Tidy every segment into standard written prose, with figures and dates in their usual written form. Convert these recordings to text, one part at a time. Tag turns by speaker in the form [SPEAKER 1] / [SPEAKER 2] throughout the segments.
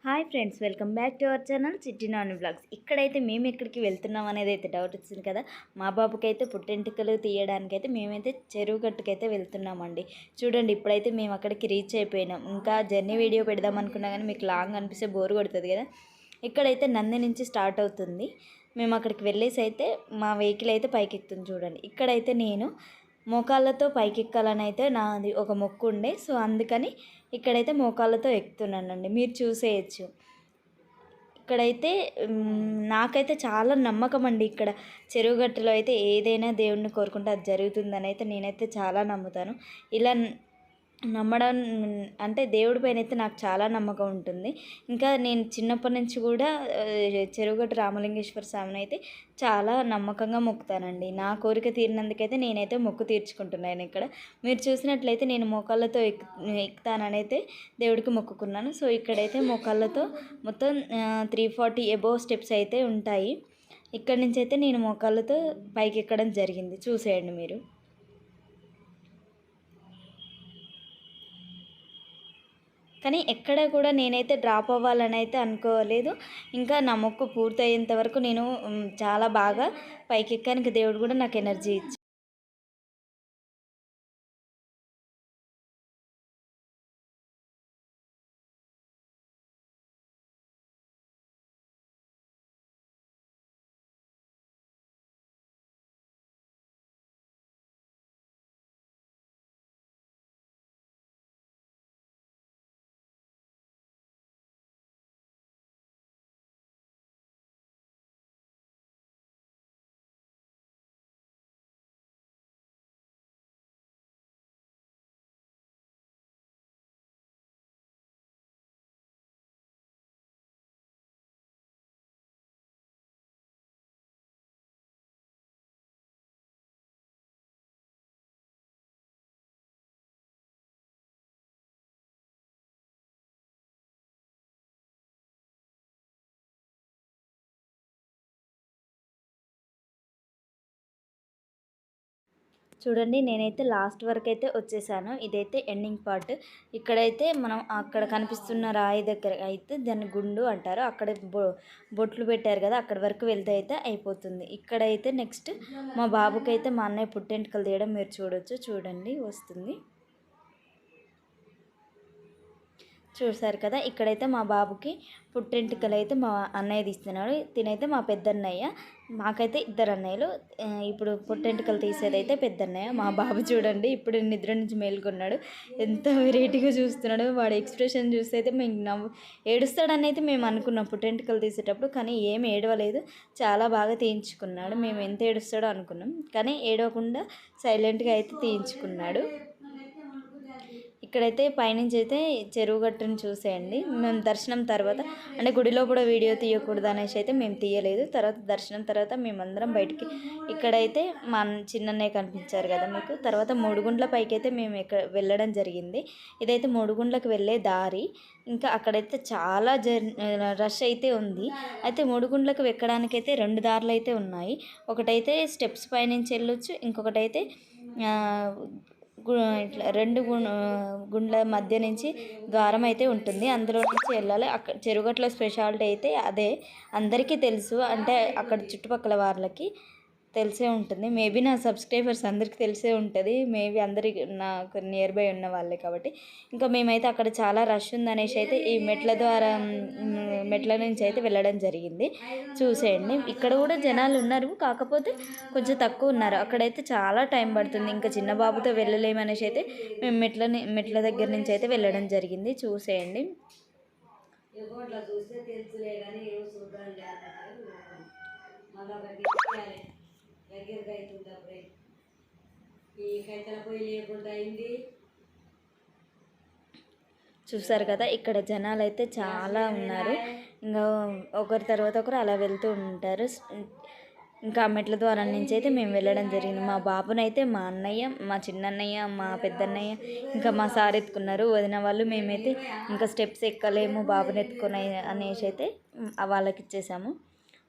[SPEAKER 1] Hi friends, welcome back to our channel చిట్టి Nani blogs. ఇక్కడైతే మేము ఎక్కడికి వెళ్తున్నాం అనేది అయితే డౌట్ వచ్చింది కదా. మా బాబుకి అయితే పుట్టెంటుకలు తీయడానికి అయితే మేమైతే చెరువు గట్టుకైతే వెళ్తున్నామండి. చూడండి, ఇప్పుడైతే మేము అక్కడికి రీచ్ అయిపోయినాం. ఇంకా జర్నీ వీడియో పెడదాం అనుకున్నా కానీ మీకు లాంగ్ అనిపిస్తే బోర్ కొడుతుంది కదా. ఇక్కడైతే నంది నుంచి స్టార్ట్ అవుతుంది. మేము అక్కడికి వెళ్ళేసి అయితే మా వెహికల్ అయితే పైకి ఎక్కుతుంది. చూడండి, ఇక్కడైతే నేను మోకాళ్ళతో పైకి ఎక్కాలని అయితే నాది ఒక మొక్కు ఉండే, సో అందుకని ఇక్కడైతే మోకాళ్ళతో ఎక్కుతున్నానండి. మీరు చూసేయచ్చు. ఇక్కడైతే నాకైతే చాలా నమ్మకం అండి. ఇక్కడ చెరువుగట్టులో అయితే ఏదైనా దేవుడిని కోరుకుంటే అది జరుగుతుందని అయితే నేనైతే చాలా నమ్ముతాను. ఇలా నమ్మడం అంటే దేవుడి పైన అయితే నాకు చాలా నమ్మకం ఉంటుంది. ఇంకా నేను చిన్నప్పటి నుంచి కూడా చెరువుగట్టు రామలింగేశ్వర స్వామిని అయితే చాలా నమ్మకంగా మొక్కుతానండి. నా కోరిక తీరినందుకైతే నేనైతే మొక్కు తీర్చుకుంటున్నాను. ఇక్కడ మీరు చూసినట్లయితే నేను మోకాళ్ళతో ఎక్కుతానని అయితే దేవుడికి మొక్కుకున్నాను. సో ఇక్కడైతే మోకాళ్ళతో మొత్తం 340 అబోవ్ స్టెప్స్ అయితే ఉంటాయి. ఇక్కడి నుంచి అయితే నేను మోకాళ్ళతో పైకి ఎక్కడం జరిగింది. చూసేయండి మీరు. కానీ ఎక్కడ కూడా నేనైతే డ్రాప్ అవ్వాలని అయితే అనుకోలేదు. ఇంకా నా మొక్కు పూర్తయ్యేంత వరకు నేను చాలా బాగా పైకెక్కానికి దేవుడు కూడా నాకు ఎనర్జీ ఇచ్చాడు. చూడండి, నేనైతే లాస్ట్ వరకు అయితే వచ్చేసాను. ఇదైతే ఎండింగ్ పార్ట్. ఇక్కడైతే మనం అక్కడ కనిపిస్తున్న రాయి దగ్గర అయితే దాన్ని గుండు అంటారు. అక్కడ బొట్లు పెట్టారు కదా, అక్కడి వరకు వెళ్తే అయితే అయిపోతుంది. ఇక్కడైతే నెక్స్ట్ మా బాబుకైతే మా అన్నయ్య పుట్టెంటుకలు తీయడం మీరు చూడొచ్చు. చూడండి, వస్తుంది. చూసారు కదా, ఇక్కడైతే మా బాబుకి పుట్టెంటుకలు అయితే మా అన్నయ్య తీస్తున్నాడు. తినైతే మా పెద్దన్నయ్య. మాకైతే ఇద్దరు అన్నయ్యలు. ఇప్పుడు పుట్టెంటుకలు తీసేదైతే పెద్దన్నయ్య. మా బాబు చూడండి, ఇప్పుడు నిద్ర నుంచి మేలుకున్నాడు. ఎంత వెరైటీగా చూస్తున్నాడు. వాడి ఎక్స్ప్రెషన్ చూస్తే అయితే మేము ఏడుస్తాడని అయితే మేము అనుకున్నాం పుట్టెంటుకలు తీసేటప్పుడు. కానీ ఏం ఏడవలేదు, చాలా బాగా తీయించుకున్నాడు. మేము ఎంత ఏడుస్తాడో అనుకున్నాం, కానీ ఏడవకుండా సైలెంట్గా అయితే తీయించుకున్నాడు. ఇక్కడైతే పైనుంచి అయితే చెరువు గట్టును చూసేయండి. మేము దర్శనం తర్వాత అంటే గుడిలో కూడా వీడియో తీయకూడదు అనేసి అయితే మేము తీయలేదు. తర్వాత దర్శనం తర్వాత మేమందరం బయటికి ఇక్కడైతే మా చిన్నన్నయ్య కనిపించారు కదా మీకు. తర్వాత మూడుగుండ్ల పైకి అయితే మేము వెళ్ళడం జరిగింది. ఇదైతే మూడుగుండ్లకు వెళ్ళే దారి. ఇంకా అక్కడైతే చాలా రష్ అయితే ఉంది. అయితే మూడుగుండ్లకు ఎక్కడానికైతే 2 దారులు అయితే ఉన్నాయి. ఒకటైతే స్టెప్స్ పైనుంచి వెళ్ళొచ్చు, ఇంకొకటైతే ఇట్లా 2 గుండ్ల మధ్య నుంచి ద్వారం అయితే ఉంటుంది, అందులో నుంచి వెళ్ళాలి. అక్కడ చెరుగట్ల స్పెషాలిటీ అయితే అదే, అందరికీ తెలుసు. అంటే అక్కడ చుట్టుపక్కల వాళ్ళకి తెలిసే ఉంటుంది. మేబీ నా సబ్స్క్రైబర్స్ అందరికీ తెలిసే ఉంటుంది. మేబీ అందరికి నాకు నియర్ బై ఉన్న వాళ్ళే కాబట్టి. ఇంకా మేమైతే అక్కడ చాలా రష్ ఉందనేసి అయితే ఈ మెట్ల నుంచి అయితే వెళ్ళడం జరిగింది. చూసేయండి, ఇక్కడ కూడా జనాలు ఉన్నారు, కాకపోతే కొంచెం తక్కువ ఉన్నారు. అక్కడైతే చాలా టైం పడుతుంది. ఇంకా చిన్న బాబుతో వెళ్ళలేమనేసి అయితే మేము మెట్ల దగ్గర నుంచి అయితే వెళ్ళడం జరిగింది. చూసేయండి. దగ్గరగా అవుతుంది అప్పుడే ఈ కైతల పొయ్యి లేకుండా అయింది. చూసారు కదా, ఇక్కడ జనాలు అయితే చాలా ఉన్నారు. ఇంకా ఒకరి తర్వాత ఒకరు అలా వెళ్తూ ఉంటారు. ఇంకా మెట్ల ద్వారం నుంచి అయితే మేము వెళ్ళడం జరిగింది. మా బాబునైతే మా అన్నయ్య, మా చిన్నన్నయ్య, మా పెద్దన్నయ్య, ఇంకా మా సార్ ఎత్తుకున్నారు. వదిన వాళ్ళు. మేమైతే ఇంకా స్టెప్స్ ఎక్కలేము బాబుని ఎత్తుకొని అనేసి అయితే వాళ్ళకి ఇచ్చేసాము.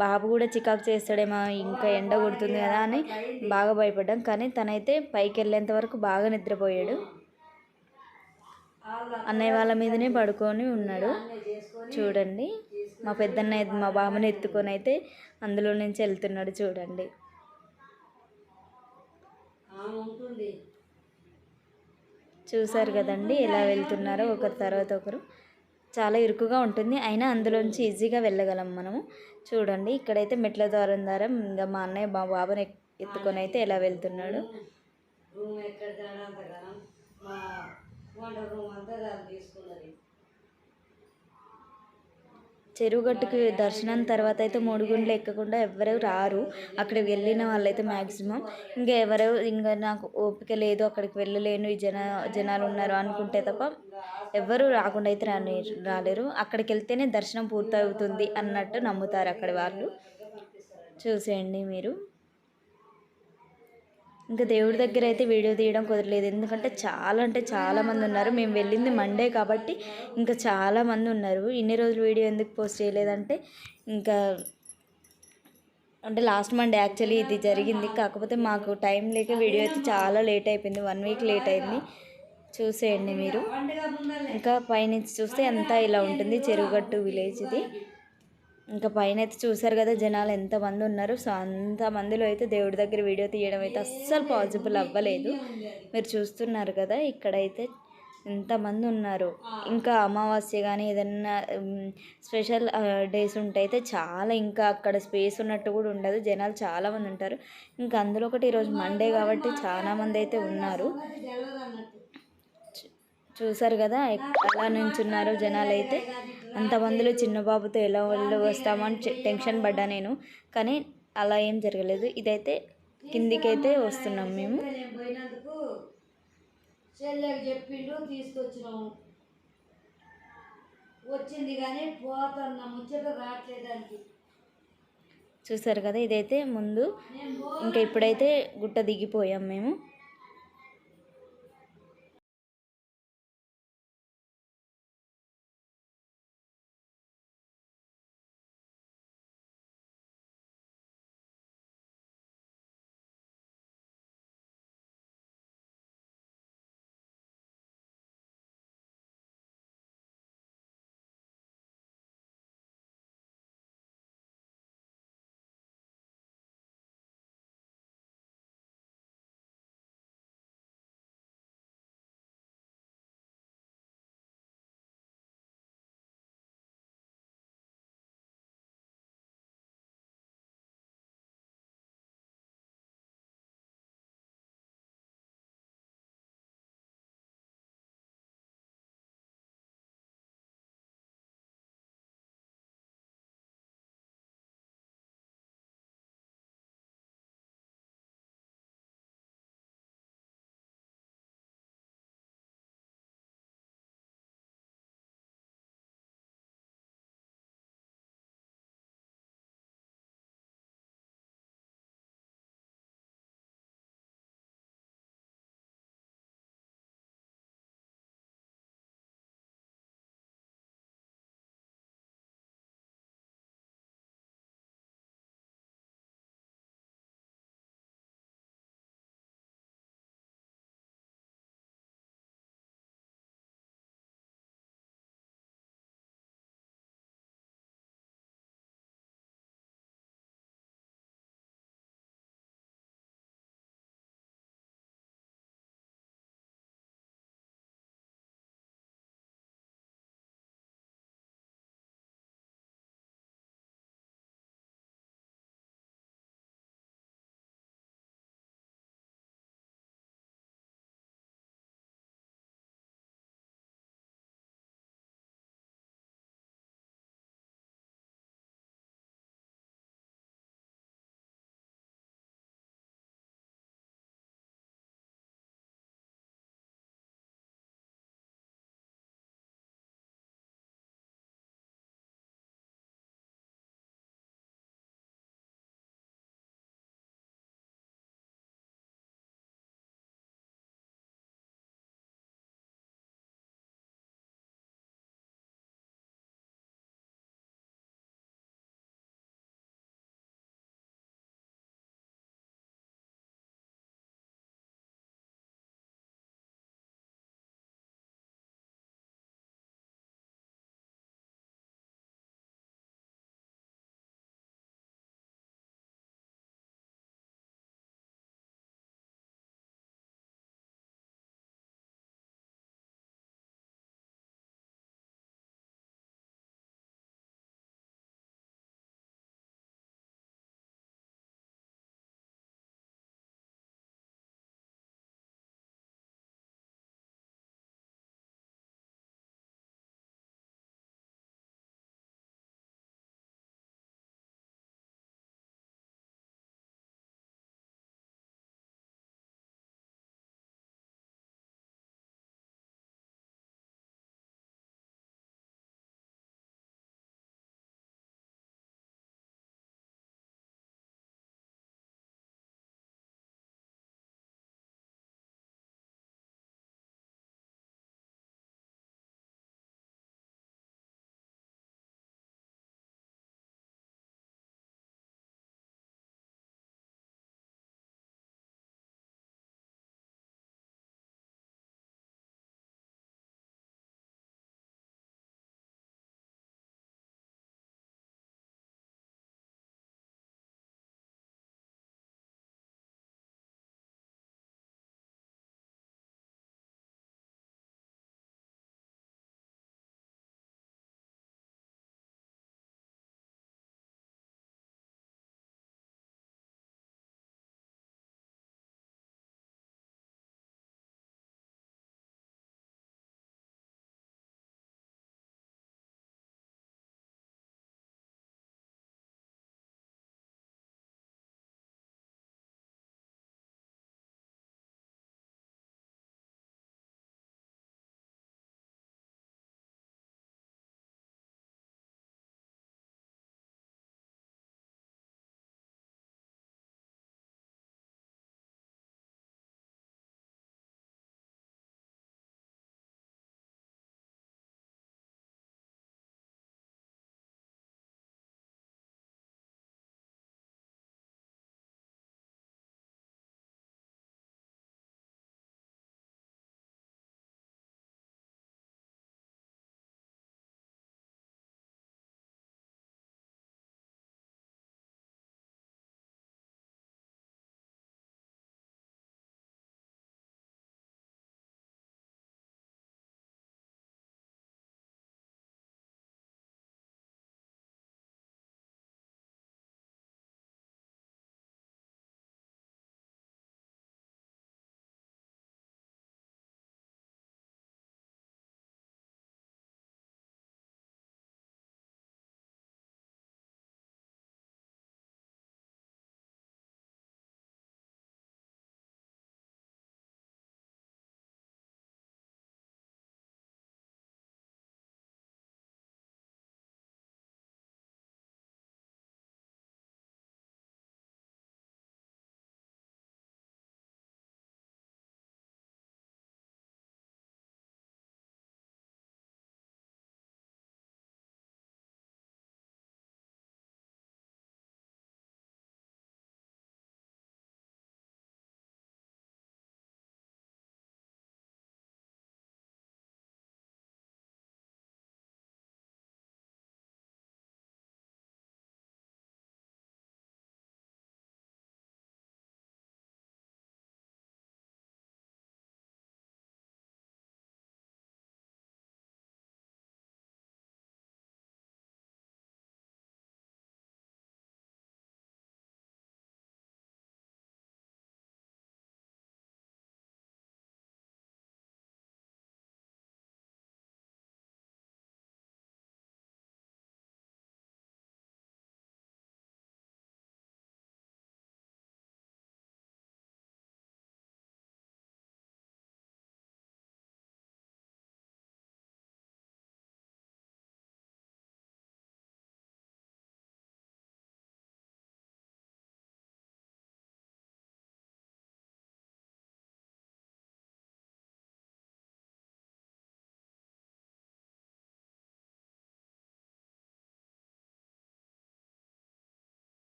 [SPEAKER 1] బాబు కూడా చికాకు చేస్తాడేమో, ఇంకా ఎండ కొడుతుంది కదా అని బాగా భయపడ్డాం. కానీ తనైతే పైకి వెళ్ళేంత వరకు బాగా నిద్రపోయాడు. అన్నయ్య వాళ్ళ మీదనే పడుకొని ఉన్నాడు. చూడండి మా పెద్దన్నయ్య మా బాబుని ఎత్తుకొని అయితే అందులో నుంచి వెళ్తున్నాడు. చూడండి చూసారు కదండి ఎలా వెళ్తున్నారో ఒకరి తర్వాత ఒకరు. చాలా ఇరుకుగా ఉంటుంది, అయినా అందులోంచి ఈజీగా వెళ్ళగలం మనము. చూడండి ఇక్కడైతే మెట్ల ద్వారం ఇంకా మా అన్నయ్య మా బాబుని ఎత్తుకొని అయితే ఎలా వెళ్తున్నాడు. చెరువుగట్టుకు దర్శనం తర్వాత అయితే మూడుగుండ్లు ఎక్కకుండా ఎవరు రారు. అక్కడికి వెళ్ళిన వాళ్ళైతే మ్యాక్సిమం ఇంకా ఇంకా నాకు ఓపిక లేదు అక్కడికి వెళ్ళలేను, ఈ జనాలు ఉన్నారు అనుకుంటే తప్ప ఎవరు రాకుండా అయితే రాలేరు. అక్కడికి వెళ్తేనే దర్శనం పూర్తవుతుంది అన్నట్టు నమ్ముతారు అక్కడి వాళ్ళు. చూసేయండి మీరు. ఇంకా దేవుడి దగ్గర అయితే వీడియో తీయడం కుదరలేదు, ఎందుకంటే చాలా అంటే చాలామంది ఉన్నారు. మేము వెళ్ళింది మండే కాబట్టి ఇంకా చాలామంది ఉన్నారు. ఇన్ని రోజులు వీడియో ఎందుకు పోస్ట్ చేయలేదంటే ఇంకా అంటే లాస్ట్ మండే యాక్చువల్లీ ఇది జరిగింది, కాకపోతే మాకు టైం లేక వీడియో అయితే చాలా లేట్ అయిపోయింది, 1 వీక్ లేట్ అయింది. చూసేయండి మీరు. ఇంకా పైనుంచి చూస్తే అంతా ఇలా ఉంటుంది చెరువుగట్టు విలేజ్ ఇది. ఇంకా పైన అయితే చూసారు కదా జనాలు ఎంతమంది ఉన్నారు. సో అంతమందిలో అయితే దేవుడి దగ్గర వీడియో తీయడం అయితే అస్సలు పాసిబుల్ అవ్వలేదు. మీరు చూస్తున్నారు కదా ఇక్కడైతే ఎంతమంది ఉన్నారు. ఇంకా అమావాస్య కానీ ఏదన్నా స్పెషల్ డేస్ ఉంటే అయితే చాలా ఇంకా అక్కడ స్పేస్ ఉన్నట్టు కూడా ఉండదు, జనాలు చాలామంది ఉంటారు. ఇంకా అందులో ఒకటి ఈరోజు మండే కాబట్టి చాలామంది అయితే ఉన్నారు. చూసారు కదా ఎలా నుంచున్నారు జనాలు అయితే. అంతమందిలో చిన్న బాబుతో ఎలా వస్తామని టెన్షన్ పడ్డా నేను, కానీ అలా ఏం జరగలేదు. ఇదైతే కిందికైతే వస్తున్నాం మేము. చెప్పిండు తీసుకొచ్చినాము, వచ్చింది కానీ పోతున్నా ముచ్చట రావట్లేదానికి. చూసారు కదా ఇదైతే ముందు. ఇంకా ఇప్పుడైతే గుట్ట దిగిపోయాం మేము.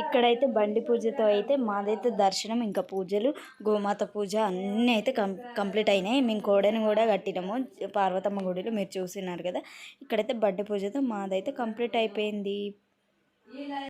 [SPEAKER 1] ఇక్కడైతే బండి పూజతో అయితే మాదైతే దర్శనం, ఇంకా పూజలు, గోమాత పూజ అన్నీ అయితే కంప్లీట్ అయినాయి. మేము కోడని కూడా కట్టినాము పార్వతమ్మ గుడిలో, మీరు చూసినారు కదా. ఇక్కడైతే బండి పూజతో మాదైతే కంప్లీట్ అయిపోయింది.